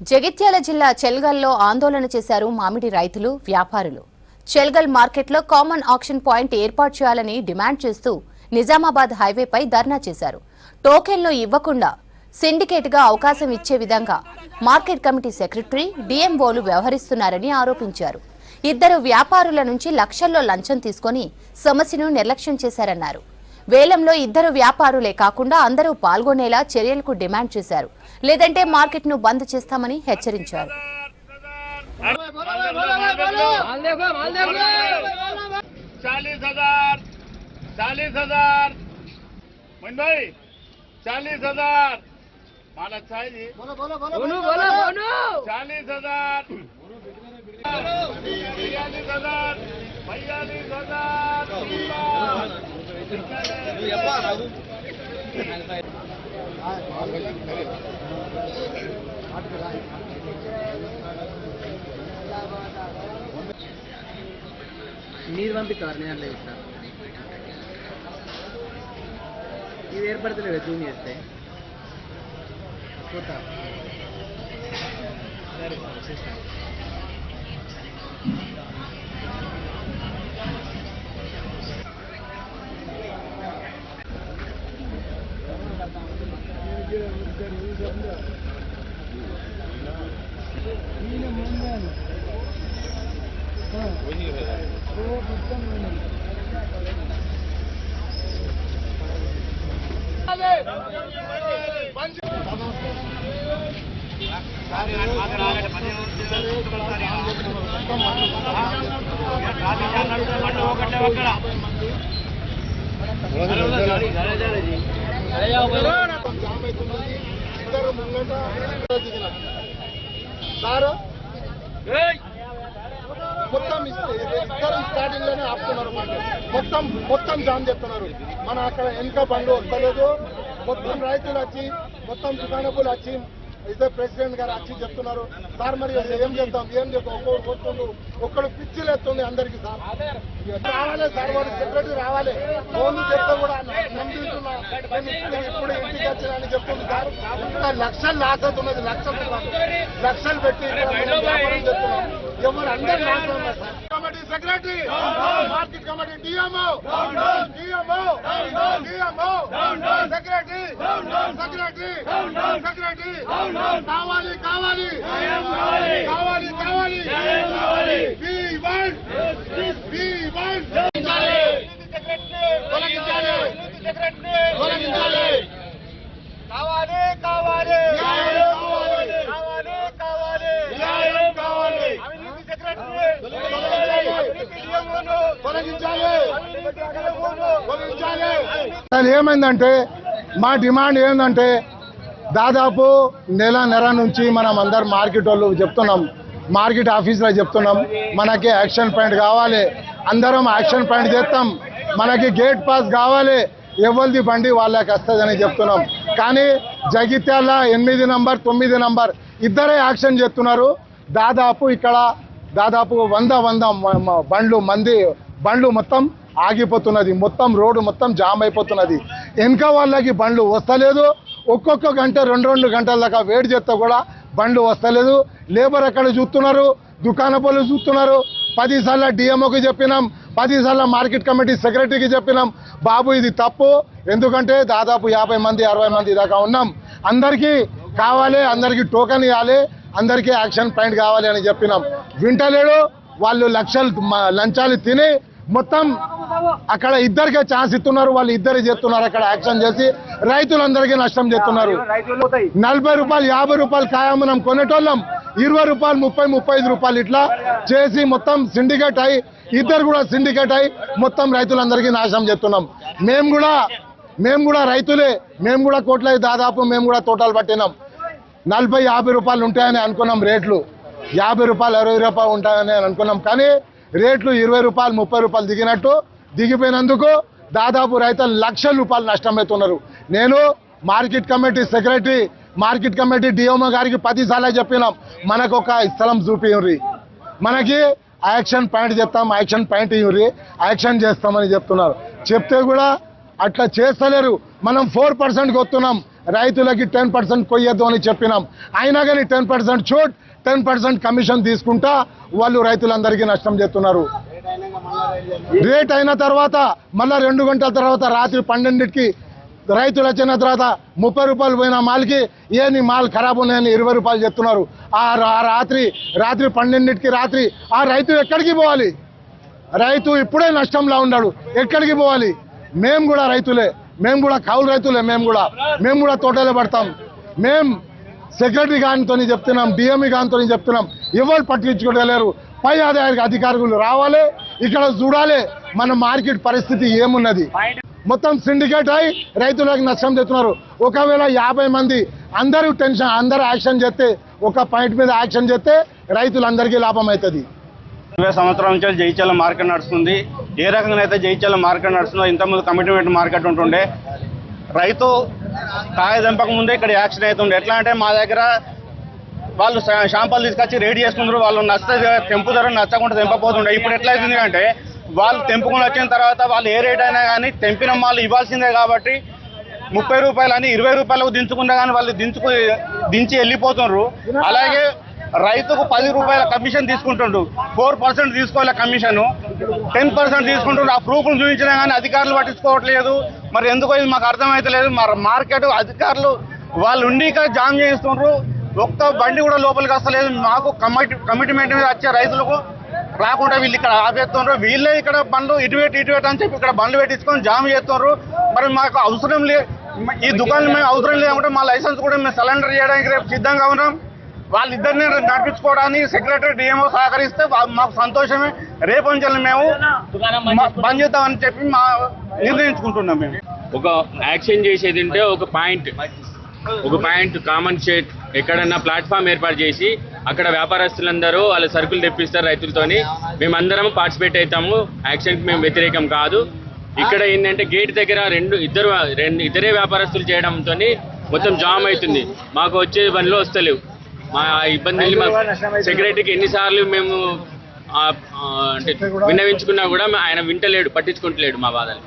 జగిత్యాల జిల్లా చెల్గల్లో ఆందోళన చేశారు మామిడి రైతులు, వ్యాపారులు. చెల్గల్ మార్కెట్లో కామన్ ఆక్షన్ పాయింట్ ఏర్పాటు చేయాలని డిమాండ్ చేస్తూ నిజామాబాద్ హైవేపై ధర్నా చేశారు. టోకెన్లు ఇవ్వకుండా సిండికేట్గా అవకాశం ఇచ్చే విధంగా మార్కెట్ కమిటీ సెక్రటరీ, డిఎంఓలు వ్యవహరిస్తున్నారని ఆరోపించారు. ఇద్దరు వ్యాపారుల నుంచి లక్షల్లో లంచం తీసుకుని సమస్యను నిర్లక్ష్యం చేశారన్నారు. వేలంలో ఇద్దరు వ్యాపారులే కాకుండా అందరూ పాల్గొనేలా చర్యలకు డిమాండ్ చేశారు. లేదంటే మార్కెట్ ను బంద్ చేస్తామని హెచ్చరించారు. నీరు పంపిస్తారు నేను అట్లా ఇస్తా ఇది ఏర్పడతలేదు జూమ్ చేస్తే చూద్దాం. స్టార్టింగ్ లోనే ఆపుతున్నారు. మొత్తం జామ్ చేస్తున్నారు. మన అక్కడ వెనుక బండ్లు వస్తలేదు. మొత్తం రైతులు వచ్చి, మొత్తం దుకాణపులు వచ్చి, ఇదే ప్రెసిడెంట్ గారు వచ్చి చెప్తున్నారు, సార్ మరి ఏం చేద్దాం ఒక్కడు పిచ్చిలు ఎత్తుంది అందరికి. సార్ రావాలి సార్, వాడు సెక్రటరీ రావాలి. ఫోన్ చెప్తే కూడా నమ్మిస్తున్నా ఇప్పుడు ఇంటికి వచ్చిన చెప్తుంది. సార్ ఇంకా లక్షలు లాస్ అవుతున్నది. లక్షలు పెట్టి వ్యాపారం చేస్తున్నాం. ఎవరు అందరూ లాస్ ఉన్నారు. Sir committee secretary, market committee DMO secretary కావాలి కావాలి కావాలి కావాలి ఏమైందంటే మా డిమాండ్ ఏంటంటే దాదాపు నెల నుంచి మనం అందరు మార్కెట్ వాళ్ళు చెప్తున్నాం, మార్కెట్ ఆఫీసులో చెప్తున్నాం, మనకి యాక్షన్ పాయింట్ కావాలి, అందరం యాక్షన్ పాయింట్ చేస్తాం, మనకి గేట్ పాస్ కావాలి, ఎవరిది బండి వాళ్ళకి వస్తుందని చెప్తున్నాం. కానీ జగిత్యాల 8 నంబర్ 9 నంబర్ ఇద్దరే యాక్షన్ చేస్తున్నారు. దాదాపు ఇక్కడ 100 బండ్లు మొత్తం ఆగిపోతున్నది. మొత్తం రోడ్డు మొత్తం జామ్ అయిపోతున్నది. వెనక వాళ్ళకి బండ్లు వస్తలేదు. ఒక్కొక్క గంట 2 గంటల దాకా వెయిట్ చేస్తే కూడా బండ్లు వస్తలేదు. లేబర్ అక్కడ చూస్తున్నారు, దుకాణ పనులు చూస్తున్నారు. 10 సార్లు డిఎంఓకి చెప్పినాం, 10 సార్లు మార్కెట్ కమిటీ సెక్రటరీకి చెప్పినాం, బాబు ఇది తప్పు, ఎందుకంటే దాదాపు 50 మంది 60 మంది దాకా ఉన్నాం, అందరికీ కావాలి, అందరికీ టోకెన్ ఇవ్వాలి, అందరికీ యాక్షన్ పాయింట్ కావాలి అని చెప్పినాం. వింటలేడు. వాళ్ళు లంచాలు తిని మొత్తం అక్కడ ఇద్దరికే ఛాన్స్ ఇస్తున్నారు. వాళ్ళు ఇద్దరు చేస్తున్నారు అక్కడ యాక్షన్ చేసి రైతులందరికీ నష్టం చేస్తున్నారు. 40 రూపాయలు 50 రూపాయలు ఖాయం మనం కొనేటోళ్ళం, 20 రూపాయలు 30-35 రూపాయలు ఇట్లా చేసి మొత్తం సిండికేట్ అయి ఇద్దరు కూడా సిండికేట్ అయి మొత్తం రైతులందరికీ నాశనం చేస్తున్నాం. మేము కూడా రైతులే, మేము కూడా కోట్ల దాదాపు మేము కూడా తోటలు పట్టినాం. 40-50 రూపాయలు ఉంటాయని అనుకున్నాం రేట్లు, 50 రూపాయలు 60 రూపాయలు ఉంటాయని అనుకున్నాం. కానీ రేట్లు 20 రూపాయలు 30 రూపాయలు దిగిపోయినందుకు దాదాపు రైతులు లక్షల రూపాయలు నష్టమవుతున్నారు. నేను market committee secretary, market committee DMO గారికి 10 సార్లు చెప్పినాం, మనకు ఒక స్థలం చూపియ్యండి, మనకి యాక్షన్ పాయింట్ చెప్తాం, యాక్షన్ పాయింట్ ఇవ్వరి, యాక్షన్ చేస్తామని చెప్తున్నారు. చెప్తే కూడా అట్లా చేస్తలేరు. మనం 4% కొత్తున్నాం, రైతులకి 10% కొయ్యొద్దు అని చెప్పినాం. అయినా కానీ 10% షూట్ 10% కమిషన్ తీసుకుంటా వాళ్ళు రైతులందరికీ నష్టం చేస్తున్నారు. రేట్ అయిన తర్వాత మళ్ళీ 2 గంటల తర్వాత రాత్రి 12కి రైతులు వచ్చిన తర్వాత 30 రూపాయలు పోయిన మాల్కి నీ మాల్ ఖరాబ్ ఉన్నాయని 20 రూపాయలు చెప్తున్నారు. ఆ రాత్రి 12కి రాత్రి ఆ రైతు ఎక్కడికి పోవాలి? రైతు ఇప్పుడే నష్టంలో ఉన్నాడు, ఎక్కడికి పోవాలి? మేము కూడా రైతులే, మేము కూడా కౌలు రైతులే, మేము కూడా తోటలో పడతాం. మేము సెక్రటరీ గానితో చెప్తున్నాం, డిఎంఈ గానితో చెప్తున్నాం, ఎవరు పట్టించుకోలేరు. పై అధికారులు రావాలి, ఇక్కడ చూడాలి మన మార్కెట్ పరిస్థితి ఏమున్నది. మొత్తం సిండికేట్ అయి రైతులకు నష్టం చేస్తున్నారు. ఒకవేళ 50 మంది అందరూ యాక్షన్ చేస్తే, ఒక పాయింట్ మీద యాక్షన్ చేస్తే రైతులందరికీ లాభం అవుతుంది. 20 సంవత్సరాల నుంచి జైచల మార్కెట్ నడుస్తుంది. ఏ రకంగా అయితే జైచల మార్కెట్ నడుస్తుందో ఇంతకుముందు కమిట్మెంట్ మార్కెట్ ఉంటుండే. రైతు కాయ దింపక ముందే ఇక్కడ యాక్షన్ అవుతుండే. ఎట్లా అంటే మా దగ్గర వాళ్ళు షాంపాలు తీసుకొచ్చి రెడీ చేసుకుంటారు, వాళ్ళు తెంపుతారు, నచ్చకుండా తెంపపోతుండే. ఇప్పుడు ఎట్లా అవుతుంది అంటే వాళ్ళు తెంపుకొని వచ్చిన తర్వాత వాళ్ళు ఏ రేట్ అయినా కానీ తెంపిన వాళ్ళు ఇవ్వాల్సిందే కాబట్టి 30 రూపాయలు అని 20 రూపాయలకు దించుకున్నా కానీ వాళ్ళు దించి వెళ్ళిపోతున్నారు. అలాగే రైతుకు 10 రూపాయల కమిషన్ తీసుకుంటుండ్రు. 4% తీసుకోవాలి కమిషన్, 10% తీసుకుంటుండ్రు. ఆ ప్రూఫ్లు చూపించినా కానీ అధికారులు పట్టించుకోవట్లేదు. మరి ఎందుకో ఇది మాకు అర్థమైతలేదు. మరి మార్కెట్ అధికారులు వాళ్ళు ఉండి ఇక్కడ జామ్ చేస్తుండ్రు. ఒక్క బండి కూడా లోపలికి వస్తలేదు. మాకు కమిట్మెంట్ మీద వచ్చే రైతులకు రాకుండా వీళ్ళు ఇక్కడ ఆపేస్తున్నారు. వీళ్ళే ఇక్కడ బండ్లు ఇటువేట్ అని చెప్పి ఇక్కడ బండ్లు పెట్టించుకొని జామ్ చేస్తున్నారు. మరి మాకు అవసరం లేదు, ఈ దుకాణం మేము అవసరం లేకుంటే మా లైసెన్స్ కూడా మేము సరెండర్ చేయడానికి రేపు సిద్ధంగా ఉన్నాం. వాళ్ళిద్దరిని నడిపించుకోవడానికి సెక్రటరీ డిఎంఓ సహకరిస్తే మాకు సంతోషమే. రేపు నుంచి మేము బంద్ చేద్దామని చెప్పి నిర్ణయించుకుంటున్నాం. మేము ఒక యాక్షన్ చేసేది ఉంటే ఒక పాయింట్ కామన్ షెడ్ ఎక్కడన్నా ప్లాట్ఫామ్ ఏర్పాటు చేసి అక్కడ వ్యాపారస్తులందరూ వాళ్ళ సరుకులు తెప్పిస్తారు రైతులతోని. మేమందరం పార్టిసిపేట్ అవుతాము. యాక్షన్కి మేము వ్యతిరేకం కాదు. ఇక్కడ ఏంటంటే గేట్ దగ్గర ఇద్దరే వ్యాపారస్తులు చేయడంతో మొత్తం జామ్ అవుతుంది. మాకు వచ్చే బండ్లు వస్తలేవు. మా ఇబ్బందులు సెక్రటరీకి ఎన్నిసార్లు మేము అంటే విన్నవించుకున్నా కూడా ఆయన వింటలేడు, పట్టించుకుంటలేడు మా బాధలు.